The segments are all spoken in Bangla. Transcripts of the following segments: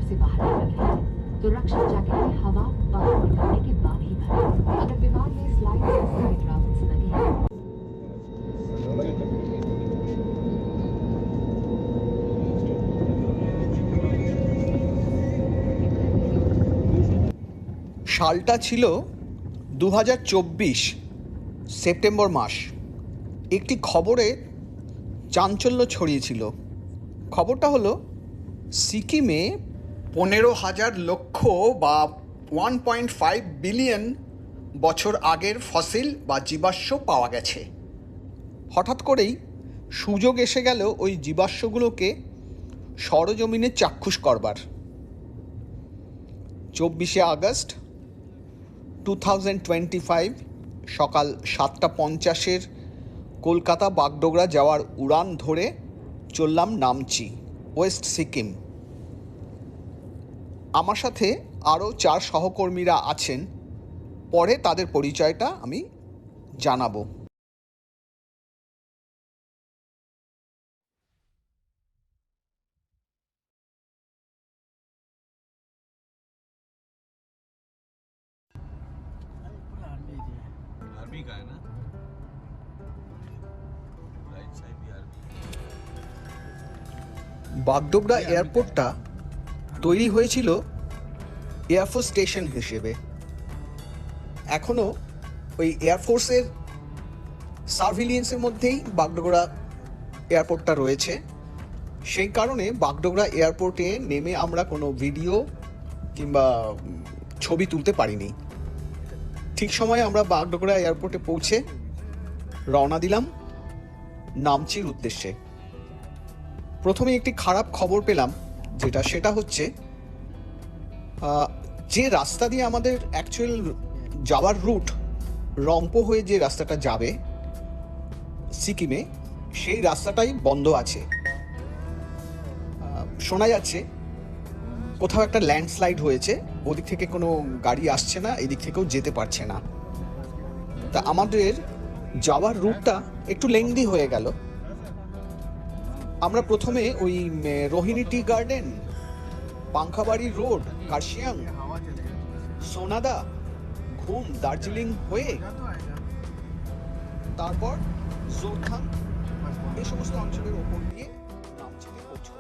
से बाहर निकल रहे हैं तो रक्षा जैकेट में हवा बाहर निकलने के बाद ही भरें। अगर विमान में स्लाइड जैसे हाइड्रोलिक्स लगे हैं সালটা ছিল 2024 সেপ্টেম্বর মাস। একটি খবরে চাঞ্চল্য ছড়িয়েছিল। খবরটা হলো সিকিমে 15,000 লক্ষ বা 1.5 বিলিয়ন বছর আগের ফসিল বা জীবাশ্ম পাওয়া গেছে। হঠাৎ করেই সুযোগ এসে গেল ওই জীবাশ্মগুলোকে সরজমিনে চাক্ষুষ করবার। 24শে আগস্ট 2025 সকাল 7:50 কলকাতা বাগডোগরা যাওয়ার উড়ান ধরে চললাম নামচি, ওয়েস্ট সিকিম। আমার সাথে আরও 4 সহকর্মীরা আছেন, পরে তাদের পরিচয়টা আমি জানাবো। आर्मी का है ना, राइट साइड भी आर्मी। বাগডোগরা এয়ারপোর্টটা তৈরি হয়েছিল এয়ারফোর্স স্টেশন হিসেবে। এখনও ওই এয়ারফোর্সের সার্ভিলিয়েন্সের মধ্যেই বাগডোগরা এয়ারপোর্টটা রয়েছে। সেই কারণে বাগডোগরা এয়ারপোর্টে নেমে আমরা কোনো ভিডিও কিংবা ছবি তুলতে পারিনি। ঠিক সময়ে আমরা বাগডোগরা এয়ারপোর্টে পৌঁছে রওনা দিলাম নামচির উদ্দেশ্যে। প্রথমে একটি খারাপ খবর পেলাম, সেটা হচ্ছে যে রাস্তা দিয়ে আমাদের অ্যাকচুয়াল যাওয়ার রুট, রংপো হয়ে যে রাস্তাটা যাবে সিকিমে, সেই রাস্তাটাই বন্ধ আছে। শোনা যাচ্ছে কোথাও একটা ল্যান্ডস্লাইড হয়েছে, ওদিক থেকে কোনো গাড়ি আসছে না, এদিক থেকেও যেতে পারছে না। তা আমাদের যাওয়ার রুটটা একটু লেংদি হয়ে গেল। আমরা প্রথমে ওই Rohini tea garden, Pankhabari road, Kurseong, Sonada, Ghum, Darjeeling হয়ে তারপর জোরথাং, এই সমস্ত অঞ্চলের ওপর দিয়ে নামচিতে পৌঁছব।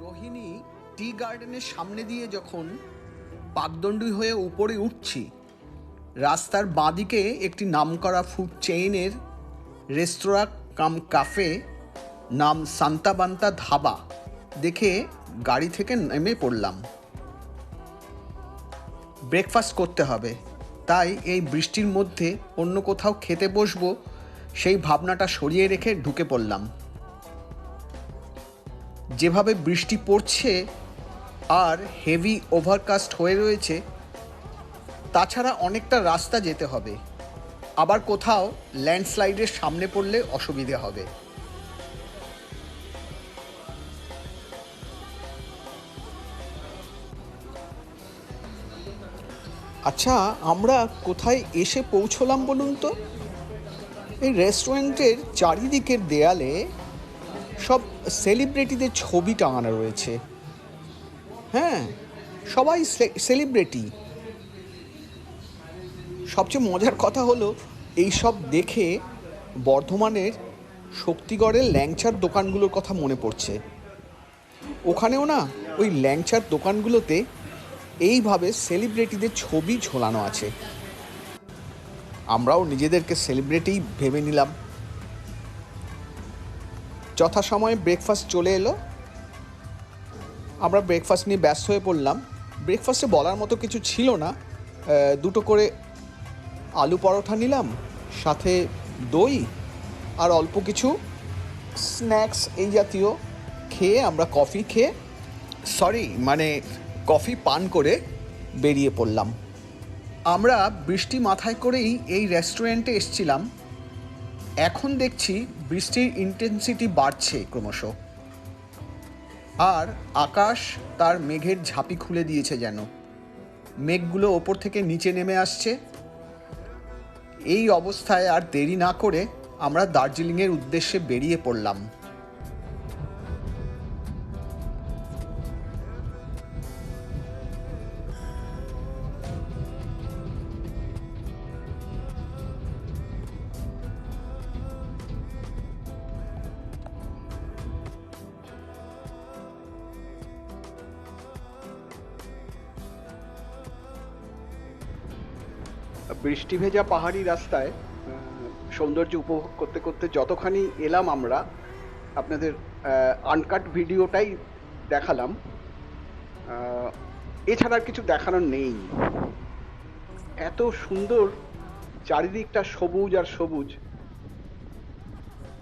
রোহিণী টি গার্ডেনের সামনে দিয়ে যখন পাকদণ্ডী হয়ে উপরে উঠছি, রাস্তার বাঁদিকে একটি নামকরা ফুড চেইনের রেস্তোরাঁ কাম কাফে নাম সান্তাবান্তা ধাবা দেখে গাড়ি থেকে নেমে পড়লাম। ব্রেকফাস্ট করতে হবে, তাই এই বৃষ্টির মধ্যে অন্য কোথাও খেতে বসবো সেই ভাবনাটা সরিয়ে রেখে ঢুকে পড়লাম। যেভাবে বৃষ্টি পড়ছে আর হেভি ওভারকাস্ট হয়ে রয়েছে, তাছাড়া অনেকটা রাস্তা যেতে হবে, আবার কোথাও ল্যান্ডস্লাইডের সামনে পড়লে অসুবিধে হবে। আচ্ছা, আমরা কোথায় এসে পৌঁছলাম বলুন তো? এই রেস্টুরেন্টের চারিদিকের দেয়ালে সব সেলিব্রিটিদের ছবি টাঙানো রয়েছে। হ্যাঁ, সবাই সেলিব্রিটি। সবচেয়ে মজার কথা হলো, এই সব দেখে বর্ধমানের শক্তিগড়ের ল্যাংচার দোকানগুলোর কথা মনে পড়ছে। ওখানেও না ওই ল্যাংচার দোকানগুলোতে এইভাবে সেলিব্রিটিদের ছবি ঝোলানো আছে। আমরাও নিজেদেরকে সেলিব্রিটি ভেবে নিলাম। যথাসময়ে ব্রেকফাস্ট চলে এলো। আমরা ব্রেকফাস্ট নিয়ে ব্যস্ত হয়ে পড়লাম। ব্রেকফাস্টে বলার মতো কিছু ছিল না। 2 করে আলু পরোটা নিলাম, সাথে দই আর অল্প কিছু স্ন্যাক্স এই জাতীয় খেয়ে আমরা কফি পান করে বেরিয়ে পড়লাম। আমরা বৃষ্টি মাথায় করেই এই রেস্টুরেন্টে এসেছিলাম। এখন দেখছি বৃষ্টির ইন্টেন্সিটি বাড়ছে ক্রমশ, আর আকাশ তার মেঘের ঝাঁপি খুলে দিয়েছে যেন। মেঘগুলো ওপর থেকে নিচে নেমে আসছে। এই অবস্থায় আর দেরি না করে আমরা দার্জিলিংয়ের উদ্দেশ্যে বেরিয়ে পড়লাম। বৃষ্টি ভেজা পাহাড়ি রাস্তায় সৌন্দর্য উপভোগ করতে করতে যতখানি এলাম আমরা আপনাদের আনকাট ভিডিওটাই দেখালাম, এছাড়া আর কিছু দেখানোর নেই। এত সুন্দর চারিদিকটা সবুজ আর সবুজ,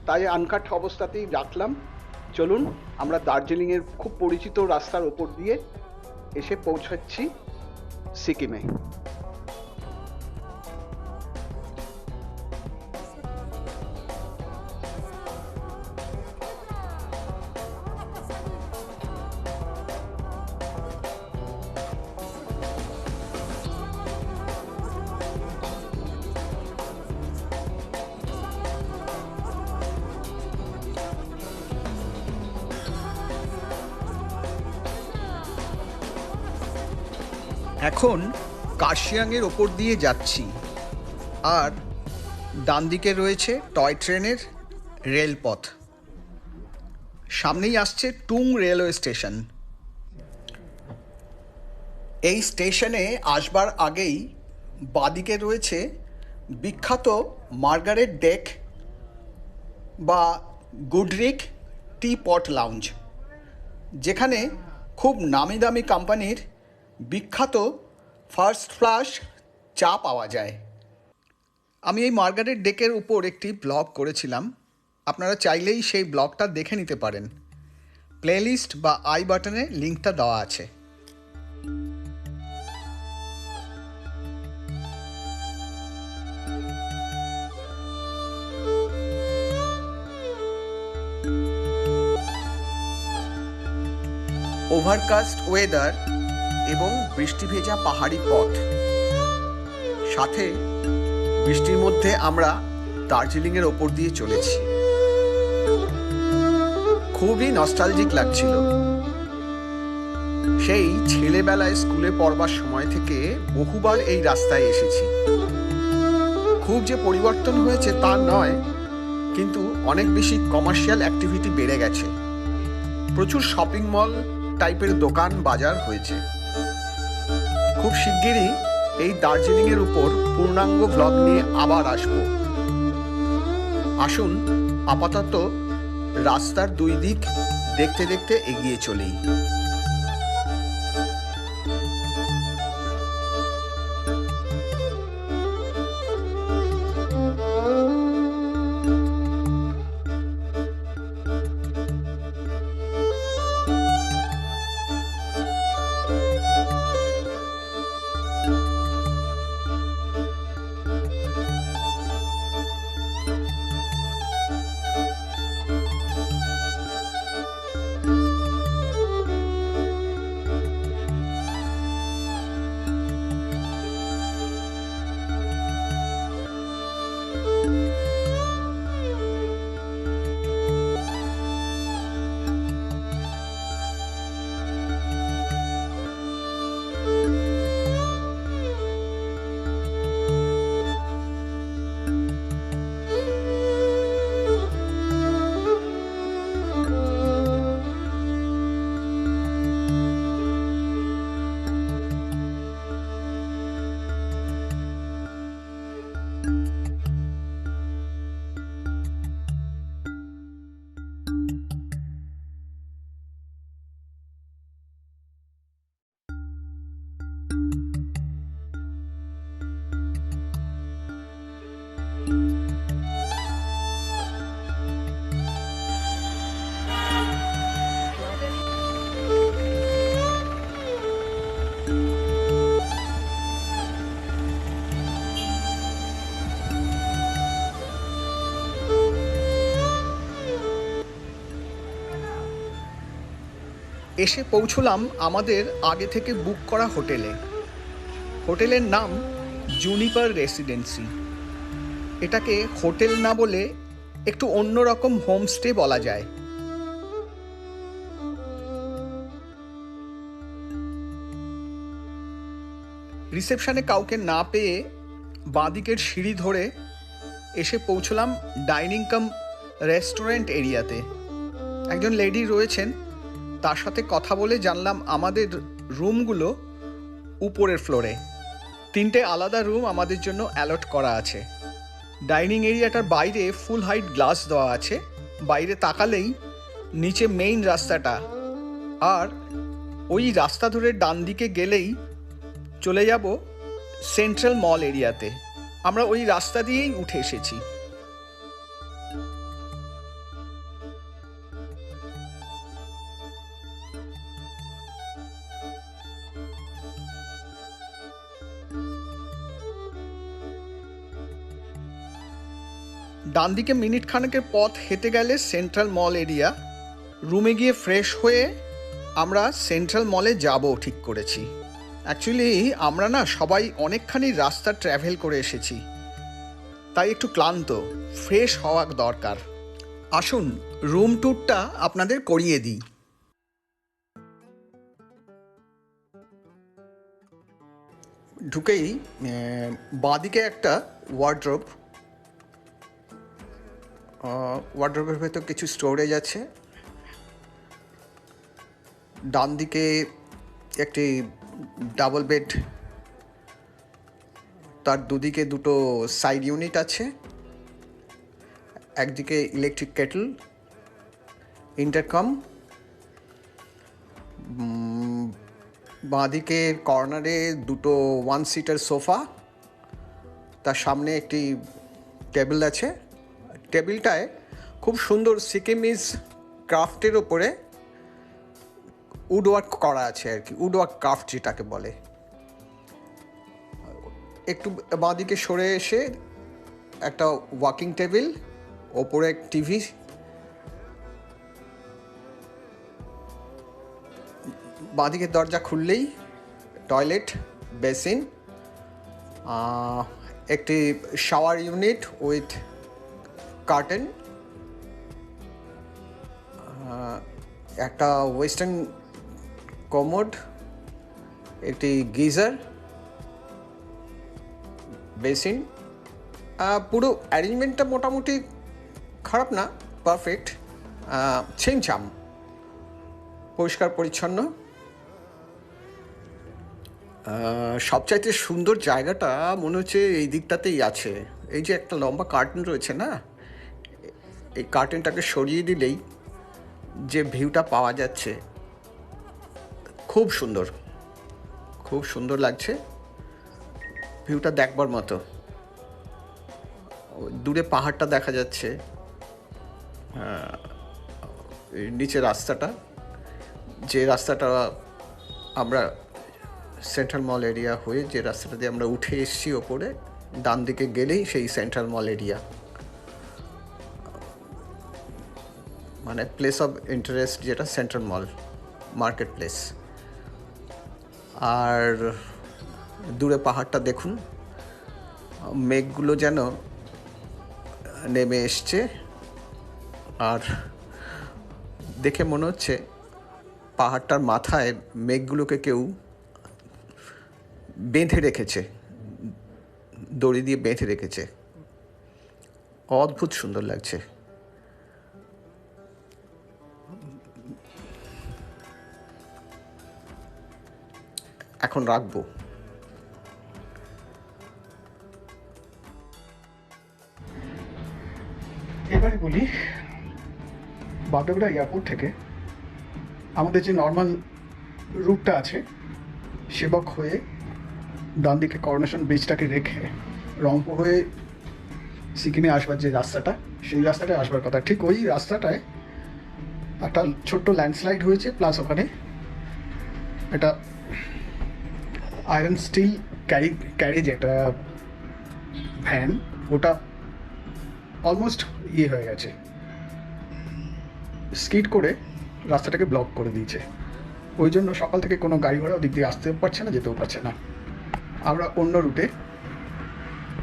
তাই আনকাট অবস্থাতেই রাখলাম। চলুন আমরা দার্জিলিংয়ের খুব পরিচিত রাস্তার ওপর দিয়ে এসে পৌঁছাচ্ছি সিকিমে। এখন কার্শিয়াংয়ের ওপর দিয়ে যাচ্ছি, আর ডান দিকে রয়েছে টয় ট্রেনের রেলপথ। সামনেই আসছে টুং রেলওয়ে স্টেশন। এই স্টেশনে আসবার আগেই বাঁদিকে রয়েছে বিখ্যাত মার্গারেট ডেক বা গুডরিক টি পট লাউঞ্জ, যেখানে খুব নামি দামি কোম্পানির বিখ্যাত ফার্স্ট ফ্লাশ চা পাওয়া যায়। আমি এই মার্গারেট ডেকের উপর একটি ব্লগ করেছিলাম, আপনারা চাইলেই সেই ব্লগটা দেখে নিতে পারেন। প্লেলিস্ট বা আই বাটনে লিঙ্কটা দেওয়া আছে। ওভারকাস্ট ওয়েদার এবং বৃষ্টি ভেজা পাহাড়ি পথ, সাথে বৃষ্টির মধ্যে আমরা দার্জিলিংয়ের ওপর দিয়ে চলেছি। খুবই নস্টালজিক লাগছিল। সেই ছেলেবেলায় স্কুলে পড়বার সময় থেকে বহুবার এই রাস্তায় এসেছি। খুব যে পরিবর্তন হয়েছে তা নয়, কিন্তু অনেক বেশি কমার্শিয়াল অ্যাক্টিভিটি বেড়ে গেছে। প্রচুর শপিং মল টাইপের দোকান বাজার হয়েছে। খুব শিগগিরই এই দার্জিলিংয়ের উপর পূর্ণাঙ্গ ব্লগ নিয়ে আবার আসব। আসুন আপাতত রাস্তার দুই দিক দেখতে দেখতে এগিয়ে চলি। এসে পৌঁছলাম আমাদের আগে থেকে বুক করা হোটেলে। হোটেলের নাম জুনিপার রেসিডেন্সি। এটাকে হোটেল না বলে একটু অন্যরকম হোমস্টে বলা যায়। রিসেপশনে কাউকে না পেয়ে বাঁদিকের সিঁড়ি ধরে এসে পৌঁছলাম ডাইনিং কাম রেস্টুরেন্ট এরিয়াতে। একজন লেডি রয়েছেন, তার সাথে কথা বলে জানলাম আমাদের রুমগুলো উপরের ফ্লোরে। 3টে আলাদা রুম আমাদের জন্য অ্যালট করা আছে। ডাইনিং এরিয়াটার বাইরে ফুল হাইট গ্লাস দেওয়া আছে, বাইরে তাকালেই নিচে মেইন রাস্তাটা, আর ওই রাস্তা ধরে ডান দিকে গেলেই চলে যাব সেন্ট্রাল মল এরিয়াতে। আমরা ওই রাস্তা দিয়েই উঠে এসেছি। ডান দিকে মিনিট খানেকের পথ হেঁটে গেলে সেন্ট্রাল মল এরিয়া। রুমে গিয়ে ফ্রেশ হয়ে আমরা সেন্ট্রাল মলে যাব ঠিক করেছি। অ্যাকচুয়ালি আমরা না সবাই অনেকখানি রাস্তা ট্র্যাভেল করে এসেছি, তাই একটু ক্লান্ত, ফ্রেশ হওয়া দরকার। আসুন রুম ট্যুরটা আপনাদের করিয়ে দিই। ঢুকেই বাঁদিকে একটা ওয়ার্ড্রোবের ভেতর কিছু স্টোরেজ আছে। ডান দিকে একটি ডাবল বেড, তার দুদিকে দুটো সাইড ইউনিট আছে। একদিকে ইলেকট্রিক কেটল, ইন্টারকম। বাঁদিকে কর্নারে দুটো 1 সিটার সোফা, তার সামনে একটি টেবিল আছে। টেবিলটায় খুব সুন্দর সিকিমিজ ক্রাফটের ওপরে উডওয়ার্ক করা আছে আর কি, উডওয়ার্ক ক্রাফট যেটাকে বলে। একটু বাঁদিকে সরে এসে একটা ওয়াকিং টেবিল, ওপরে টিভি। বাঁদিকে দরজা খুললেই টয়লেট, বেসিন, একটি শাওয়ার ইউনিট উইথ কার্টেন, একটা ওয়েস্টার্ন কমোড, একটি গিজার, বেসিন। পুরো অ্যারেঞ্জমেন্টটা মোটামুটি খারাপ না, পারফেক্ট, ছিমছাম, পরিষ্কার পরিচ্ছন্ন। সবচাইতে সুন্দর জায়গাটা মনে হচ্ছে এই দিকটাতেই আছে। এই যে একটা লম্বা কার্টেন রয়েছে না, এই কার্টেনটাকে সরিয়ে দিলেই যে ভিউটা পাওয়া যাচ্ছে খুব সুন্দর, খুব সুন্দর লাগছে। ভিউটা দেখবার মতো। দূরে পাহাড়টা দেখা যাচ্ছে, নিচে রাস্তাটা, যে রাস্তাটা আমরা সেন্ট্রাল মল এরিয়া হয়ে যে রাস্তাটা দিয়ে আমরা উঠে এসেছি ওপরে, ডান দিকে গেলেই সেই সেন্ট্রাল মল এরিয়া, মানে প্লেস অফ ইন্টারেস্ট যেটা সেন্ট্রাল মল মার্কেট প্লেস। আর দূরে পাহাড়টা দেখুন, মেঘগুলো যেন নেমে এসছে, আর দেখে মনে হচ্ছে পাহাড়টার মাথায় মেঘগুলোকে কেউ বেঁধে রেখেছে, দড়ি দিয়ে বেঁধে রেখেছে। অদ্ভুত সুন্দর লাগছে। এখন রাখবো। এবারে বলি, বাগডোগরা এয়ারপোর্ট থেকে আমাদের যে নর্মাল রুটটা আছে, সেবক হয়ে ডান দিকে করোনেশন ব্রিজটাকে রেখে রংপুর হয়ে সিকিমে আসবার যে রাস্তাটা, সেই রাস্তাটায় আসবার কথা। ঠিক ওই রাস্তাটায় একটা ছোট্ট ল্যান্ডস্লাইড হয়েছে, প্লাস ওখানে একটা আয়রন স্টিল ক্যারেজ, একটা ভ্যান, ওটা অলমোস্ট হয়ে গেছে, স্কিড করে রাস্তাটাকে ব্লক করে দিয়েছে। ওই জন্য সকাল থেকে কোনো গাড়ি ঘোড়া ওদিক দিয়ে আসতেও পারছে না, যেতেও পারছে না। আমরা অন্য রুটে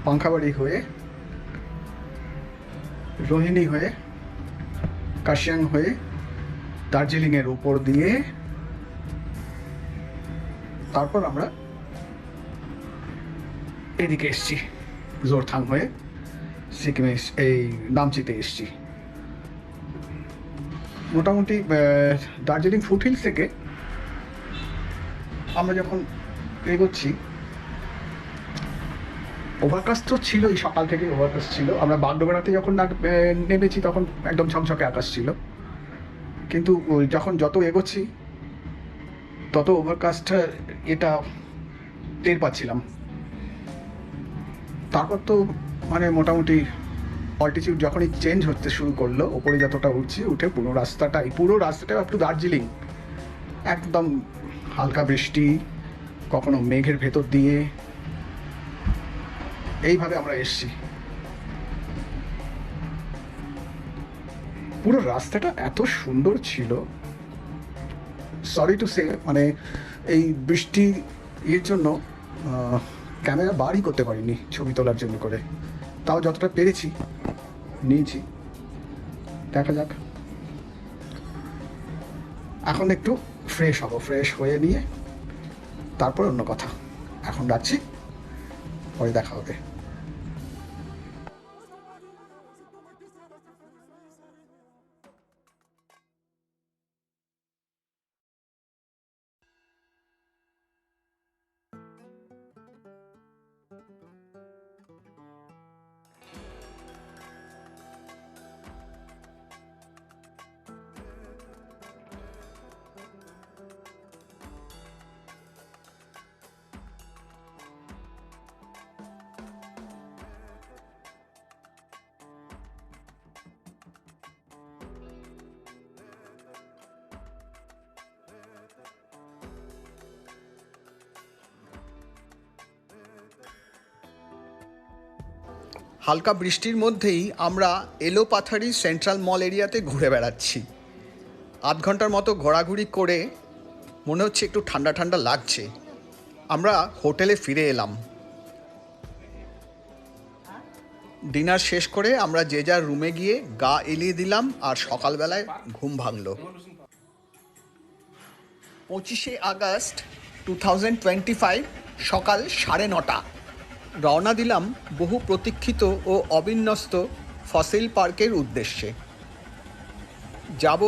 পাংখাবাড়ি হয়ে রোহিণী হয়ে, কার্শিয়াং হয়ে, দার্জিলিংয়ের উপর দিয়ে তারপর আমরা এদিকে এসছি, জোরথাং হয়ে সিকিমে এই নামচিতে এসছি। মোটামুটি দার্জিলিং ফুটহিলস থেকে আমরা যখন এগোচ্ছি, ওভারকাস্ট তো ছিলই, সকাল থেকে ওভারকাস্ট ছিল। আমরা বাগডোগরাতে যখন নেমেছি তখন একদম ঝকঝকে আকাশ ছিল, কিন্তু যত এগোচ্ছি তত ওভারকাস্টটা এটা টের পাচ্ছিলাম। তারপর তো মানে মোটামুটি অল্টিটিউড যখনই চেঞ্জ হতে শুরু করলো, ওপরে যতটা উঠে পুরো রাস্তাটা আপ টু দার্জিলিং একদম হালকা বৃষ্টি, কখনো মেঘের ভেতর দিয়ে, এইভাবে আমরা এসছি। পুরো রাস্তাটা এত সুন্দর ছিল, সরি টু সে, মানে এই বৃষ্টি এর জন্য ক্যামেরা বারই করতে পারিনি ছবি তোলার জন্য করে, তাও যতটা পেরেছি নিয়েছি। দেখা যাক, এখন একটু ফ্রেশ হব, ফ্রেশ হয়ে নিয়ে তারপর অন্য কথা। এখন রাখছি, পরে দেখা হবে। হালকা বৃষ্টির মধ্যেই আমরা এলোপাথারি সেন্ট্রাল মল এরিয়াতে ঘুরে বেড়াচ্ছি। আধ ঘন্টার মতো ঘোরাঘুরি করে মনে হচ্ছে একটু ঠান্ডা ঠান্ডা লাগছে। আমরা হোটেলে ফিরে এলাম। ডিনার শেষ করে আমরা যে যার রুমে গিয়ে গা এলিয়ে দিলাম, আর সকালবেলায় ঘুম ভাঙল। 25শে আগস্ট 2025 সকাল 9:30 রওনা দিলাম বহু প্রতীক্ষিত ও অবিন্যস্ত ফসিল পার্কের উদ্দেশ্যে। যাব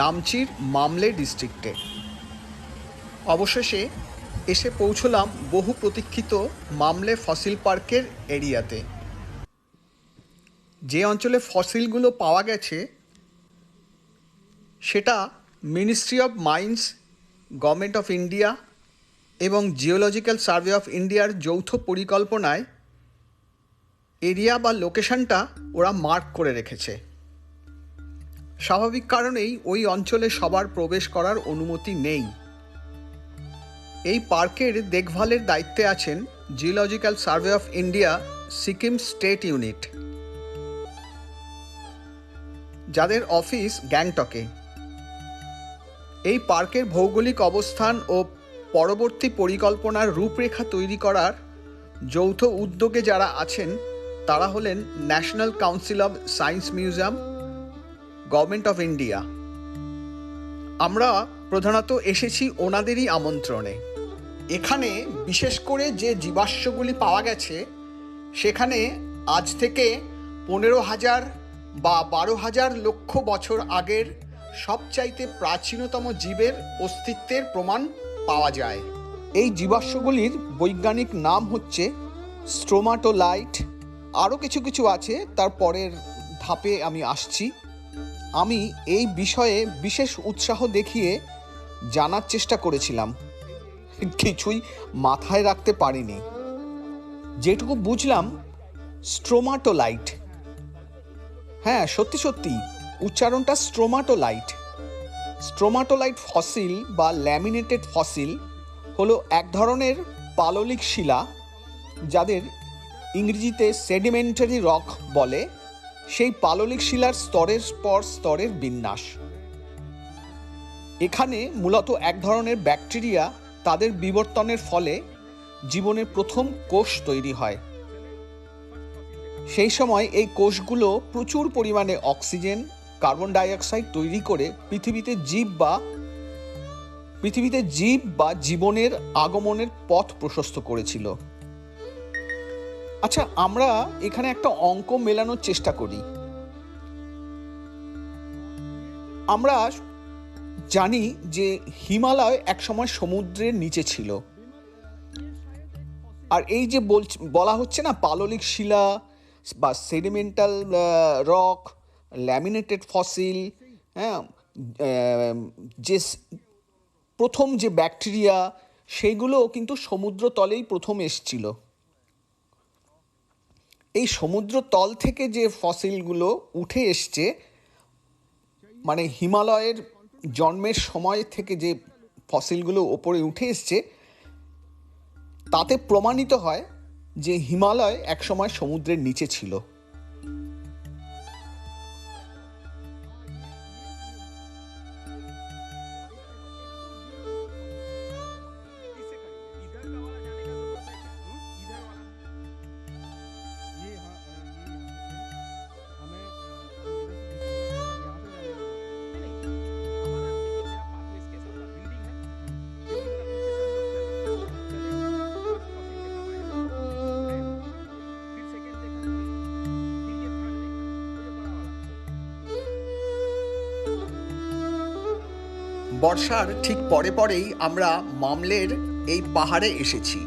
নামচির মামলে ডিস্ট্রিক্টে। অবশেষে এসে পৌঁছলাম বহু প্রতীক্ষিত মামলে ফসিল পার্কের এরিয়াতে। যে অঞ্চলে ফসিলগুলো পাওয়া গেছে সেটা ministry of mines, government of India এবং জিওলজিক্যাল সার্ভে অফ ইন্ডিয়ার যৌথ পরিকল্পনায় এরিয়া বা লোকেশনটা ওরা মার্ক করে রেখেছে। স্বাভাবিক কারণেই ওই অঞ্চলে সবার প্রবেশ করার অনুমতি নেই। এই পার্কের দেখভালের দায়িত্বে আছেন geological survey of India Sikkim state unit, যাদের অফিস গ্যাংটকে। এই পার্কের ভৌগোলিক অবস্থান ও পরবর্তী পরিকল্পনার রূপরেখা তৈরি করার যৌথ উদ্যোগে যারা আছেন তারা হলেন national council of science museum, government of India. আমরা প্রধানত এসেছি ওনাদেরই আমন্ত্রণে। এখানে বিশেষ করে যে জীবাশ্মগুলি পাওয়া গেছে সেখানে আজ থেকে 15,000 বা 12,000 লক্ষ বছর আগের সবচাইতে প্রাচীনতম জীবের অস্তিত্বের প্রমাণ পাওয়া যায়। এই জীবাশ্মগুলির বৈজ্ঞানিক নাম হচ্ছে স্ট্রোমাটোলাইট। আরও কিছু কিছু আছে, তার পরের ধাপে আমি আসছি। আমি এই বিষয়ে বিশেষ উৎসাহ দেখিয়ে জানার চেষ্টা করেছিলাম, কিছুই মাথায় রাখতে পারিনি। যেটুকু বুঝলাম স্ট্রোমাটোলাইট, হ্যাঁ সত্যি সত্যি উচ্চারণটা স্ট্রোমাটোলাইট। স্ট্রোমাটোলাইট ফসিল বা ল্যামিনেটেড ফসিল হলো এক ধরনের পাললিক শিলা, যাদের ইংরেজিতে সেডিমেন্টারি রক বলে। সেই পাললিক শিলার স্তরের পর স্তরের বিন্যাস। এখানে মূলত এক ধরনের ব্যাকটেরিয়া তাদের বিবর্তনের ফলে জীবনের প্রথম কোষ তৈরি হয়। সেই সময় এই কোষগুলো প্রচুর পরিমাণে অক্সিজেন, কার্বন ডাই অক্সাইড তৈরি করে পৃথিবীতে জীব বা জীবনের আগমনের পথ প্রশস্ত করেছিল। আচ্ছা, আমরা এখানে একটা অঙ্ক মেলানোর চেষ্টা করি। আমরা জানি যে হিমালয় একসময় সমুদ্রের নিচে ছিল, আর এই যে বলা হচ্ছে না পাললিক শিলা বা সেডিমেন্টাল রক, ল্যামিনেটেড ফসিল, হ্যাঁ, যে প্রথম যে ব্যাকটেরিয়া, সেইগুলো কিন্তু সমুদ্রতলেই প্রথম এসছিল। এই সমুদ্র তল থেকে যে ফসিলগুলো উঠে এসছে, মানে হিমালয়ের জন্মের সময় থেকে যে ফসিলগুলো ওপরে উঠে এসছে, তাতে প্রমাণিত হয় যে হিমালয় একসময় সমুদ্রের নিচে ছিল। বর্ষার ঠিক পরেই আমরা মামলের এই পাহাড়ে এসেছি,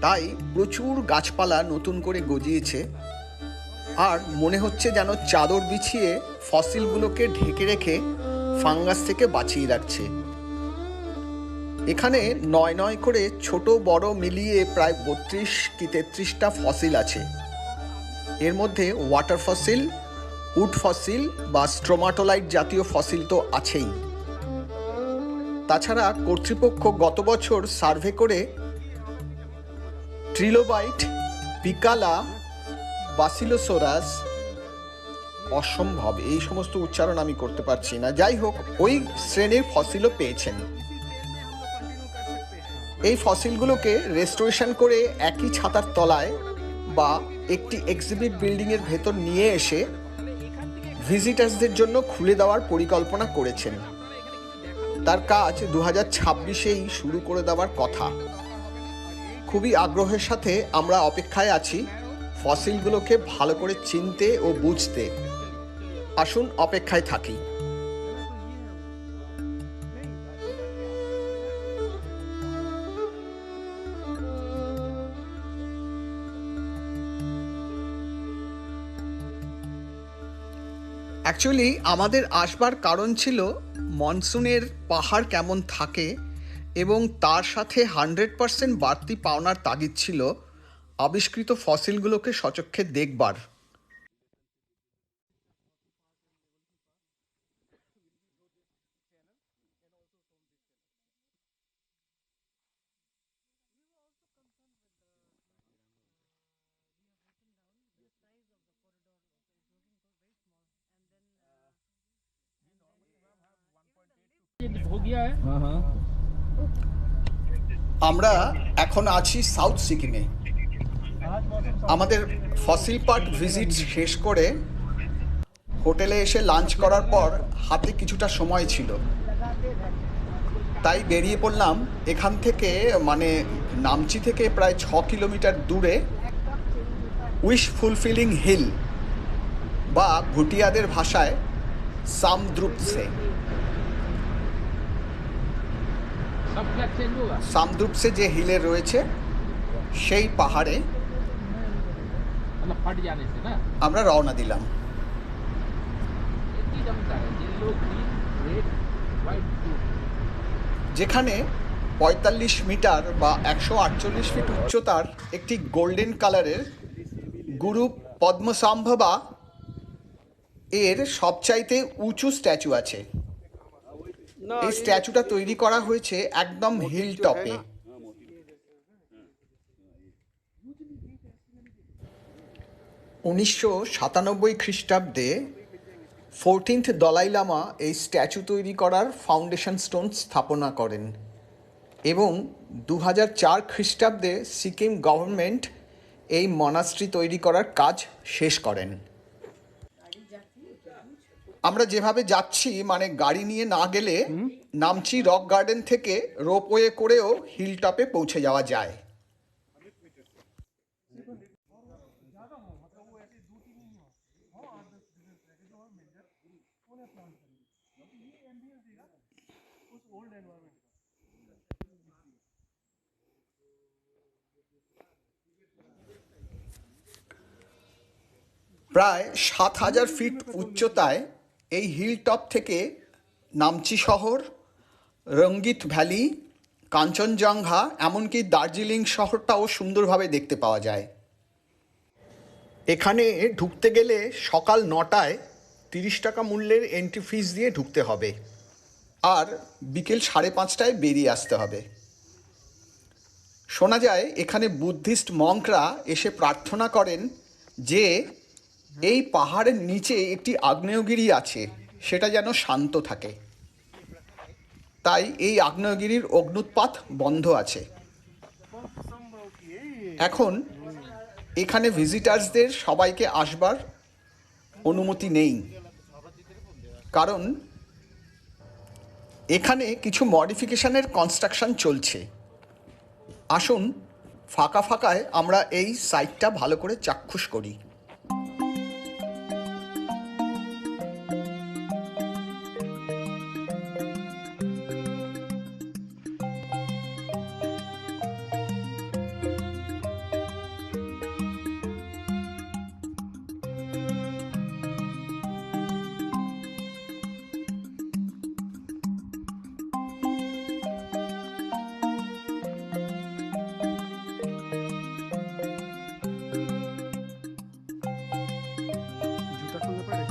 তাই প্রচুর গাছপালা নতুন করে গজিয়েছে, আর মনে হচ্ছে যেন চাদর বিছিয়ে ফসিলগুলোকে ঢেকে রেখে ফাঙ্গাস থেকে বাঁচিয়ে রাখছে। এখানে নয় করে ছোট বড় মিলিয়ে প্রায় 32 কি 33টা ফসিল আছে। এর মধ্যে ওয়াটার ফসিল, উড ফসিল বা স্ট্রোমাটোলাইট জাতীয় ফসিল তো আছেই। তাছাড়া কর্তৃপক্ষ গত বছর সার্ভে করে ট্রিলোবাইট, পিকালা, বাসিলোসোরাস, অসম্ভব এই সমস্ত উচ্চারণ আমি করতে পারছি না, যাই হোক ওই শ্রেণীর ফসিলও পেয়েছেন। এই ফসিলগুলোকে রেস্টোরেশন করে একই ছাতার তলায় বা একটি এক্সিবিট বিল্ডিংয়ের ভেতর নিয়ে এসে ভিজিটার্সদের জন্য খুলে দেওয়ার পরিকল্পনা করেছেন। তার কাজ 2026-এই শুরু করে দেওয়ার কথা। খুবই আগ্রহের সাথে আমরা অপেক্ষায় আছি ফসিলগুলোকে ভালো করে চিনতে ও বুঝতে। আসুন অপেক্ষায় থাকি। অ্যাকচুয়ালি আমাদের আসবার কারণ ছিল মনসুনের পাহাড় কেমন থাকে এবং তার সাথে 100% বাড়তি পাওনার তাগিদ ছিল আবিষ্কৃত ফসিলগুলোকে সচক্ষে দেখবার। আমরা এখন আছি সাউথ সিকিমে। আমাদের ফসিল পার্ক ভিজিট শেষ করে হোটেলে এসে লাঞ্চ করার পর হাতে কিছুটা সময় ছিল, তাই বেরিয়ে পড়লাম এখান থেকে, মানে নামচি থেকে প্রায় 6 কিলোমিটার দূরে উইশ ফুলফিলিং হিল বা ভুটিয়াদের ভাষায় সামদ্রুপসে। সামদ্রুপসে যে হিলে রয়েছে সেই পাহাড়ে আমরা রওনা দিলাম। যেখানে 45 মিটার বা 148 ফিট উচ্চতার একটি গোল্ডেন কালারের গুরু পদ্মসম্ভবা এর সবচাইতে উঁচু স্ট্যাচু আছে। এই স্ট্যাচুটা তৈরি করা হয়েছে একদম হিল টপে। উনিশশো 97 খ্রিস্টাব্দে 14th দলাই লামা এই স্ট্যাচু তৈরি করার ফাউন্ডেশন স্টোন স্থাপনা করেন এবং 2004 খ্রিস্টাব্দে সিকিম গভর্নমেন্ট এই মনাস্ট্রি তৈরি করার কাজ শেষ করেন। আমরা যেভাবে যাচ্ছি মানে গাড়ি নিয়ে না গেলে নামচি রক গার্ডেন থেকে রোপওয়ে করেও হিল টপে পৌঁছে যাওয়া যায়। প্রায় 7,000 ফিট উচ্চতায় এই হিল টপ থেকে নামচি শহর, রঙ্গিত ভ্যালি, কাঞ্চনজঙ্ঘা, এমনকি দার্জিলিং শহরটাও সুন্দরভাবে দেখতে পাওয়া যায়। এখানে ঢুকতে গেলে সকাল 9টায় 30 টাকা মূল্যের এন্ট্রি ফিস দিয়ে ঢুকতে হবে, আর বিকেল 5:30টায় বেরিয়ে আসতে হবে। শোনা যায় এখানে বুদ্ধিস্ট মঙ্করা এসে প্রার্থনা করেন যে এই পাহাড়ের নিচে একটি আগ্নেয়গিরি আছে, সেটা যেন শান্ত থাকে। তাই এই আগ্নেয়গিরির অগ্ন্যুৎপাত বন্ধ আছে। এখন এখানে ভিজিটার্সদের সবাইকে আসবার অনুমতি নেই, কারণ এখানে কিছু মডিফিকেশনের কনস্ট্রাকশন চলছে। আসুন ফাঁকা ফাঁকায় আমরা এই সাইটটা ভালো করে চাক্ষুষ করি। জুতা খুলতে পারে?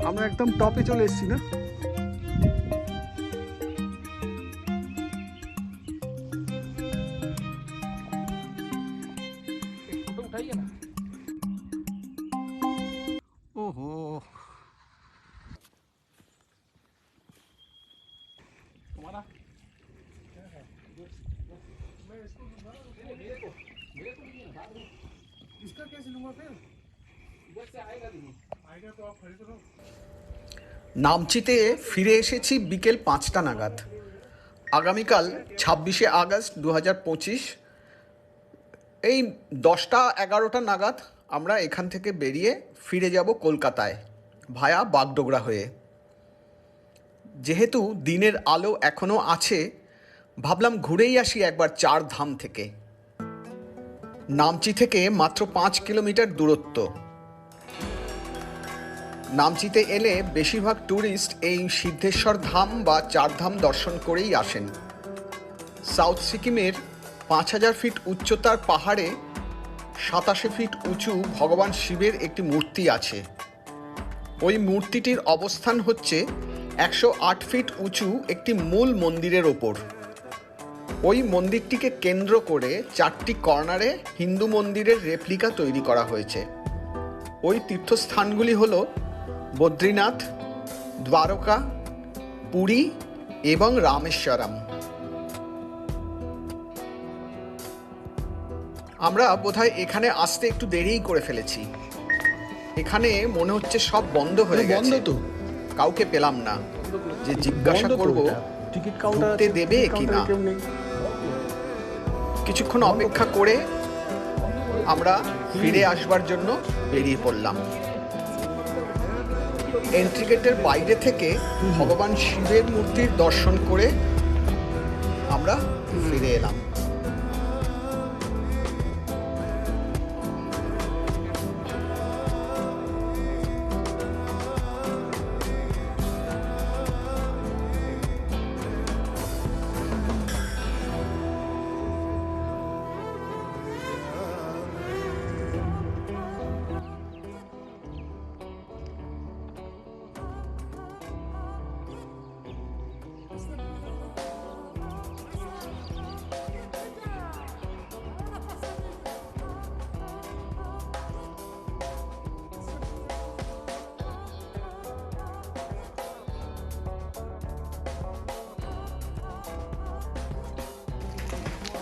আমরা একদম টপে চলে এসেছি না? ओहो, इसका कैसे लूंगा फिर? इधर से आएगा नहीं, आएगा तो आप खरीद लो। নামচিতে ফিরে এসেছি বিকেল 5টা নাগাদ। আগামীকাল 26শে আগস্ট 2025 এই 10টা 11টা নাগাদ আমরা এখান থেকে বেরিয়ে ফিরে যাব কলকাতায় ভায়া বাগডোগরা হয়ে। যেহেতু দিনের আলো এখনও আছে, ভাবলাম ঘুরেই আসি একবার 4 ধাম থেকে। নামচি থেকে মাত্র 5 কিলোমিটার দূরত্ব। নামচিতে এলে বেশিরভাগ ট্যুরিস্ট এই সিদ্ধেশ্বর ধাম বা 4 ধাম দর্শন করেই আসেন। সাউথ সিকিমের 5000 ফিট উচ্চতার পাহাড়ে 87 ফিট উঁচু ভগবান শিবের একটি মূর্তি আছে। ওই মূর্তিটির অবস্থান হচ্ছে 108 ফিট উঁচু একটি মূল মন্দিরের ওপর। ওই মন্দিরটিকে কেন্দ্র করে 4টি কর্নারে হিন্দু মন্দিরের রেপ্লিকা তৈরি করা হয়েছে। ওই তীর্থস্থানগুলি হল বদ্রীনাথ, দ্বারকা, পুরী এবং রামেশ্বরম। আমরা বোধহয় এখানে আসতে একটু দেরিই করে ফেলেছি। এখানে মনে হচ্ছে সব বন্ধ হয়ে গেছে। বন্ধ তো, কাউকে পেলাম না যে জিজ্ঞাসা করব টিকিট ঢুকতে দেবে কি না। কিছুক্ষণ অপেক্ষা করে আমরা ফিরে আসবার জন্য বেরিয়ে পড়লাম। এন্ট্রি গেটের বাইরে থেকে ভগবান শিবের মূর্তির দর্শন করে আমরা ফিরে এলাম।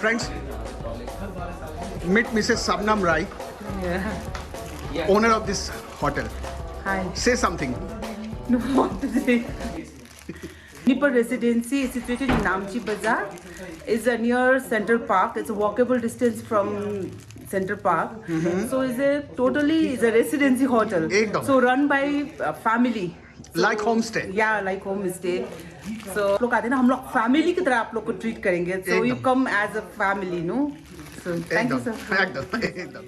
Friends, meet Mrs. Sabnam Rai, owner of this hotel. Hi. Say something. No, what to say? Nipper Residency is situated in Namchi Bazaar. It's near Central Park. It's a walkable distance from Central Park. So it's a residency hotel. Ekdam. So run by family. Like homestay. Yeah, like homestay. So लोग आते हैं ना, हम लोग family की तरह आप लोग को treat करेंगे. So you एकदम. come as a family, no? So thank you, sir. एकदम एकदम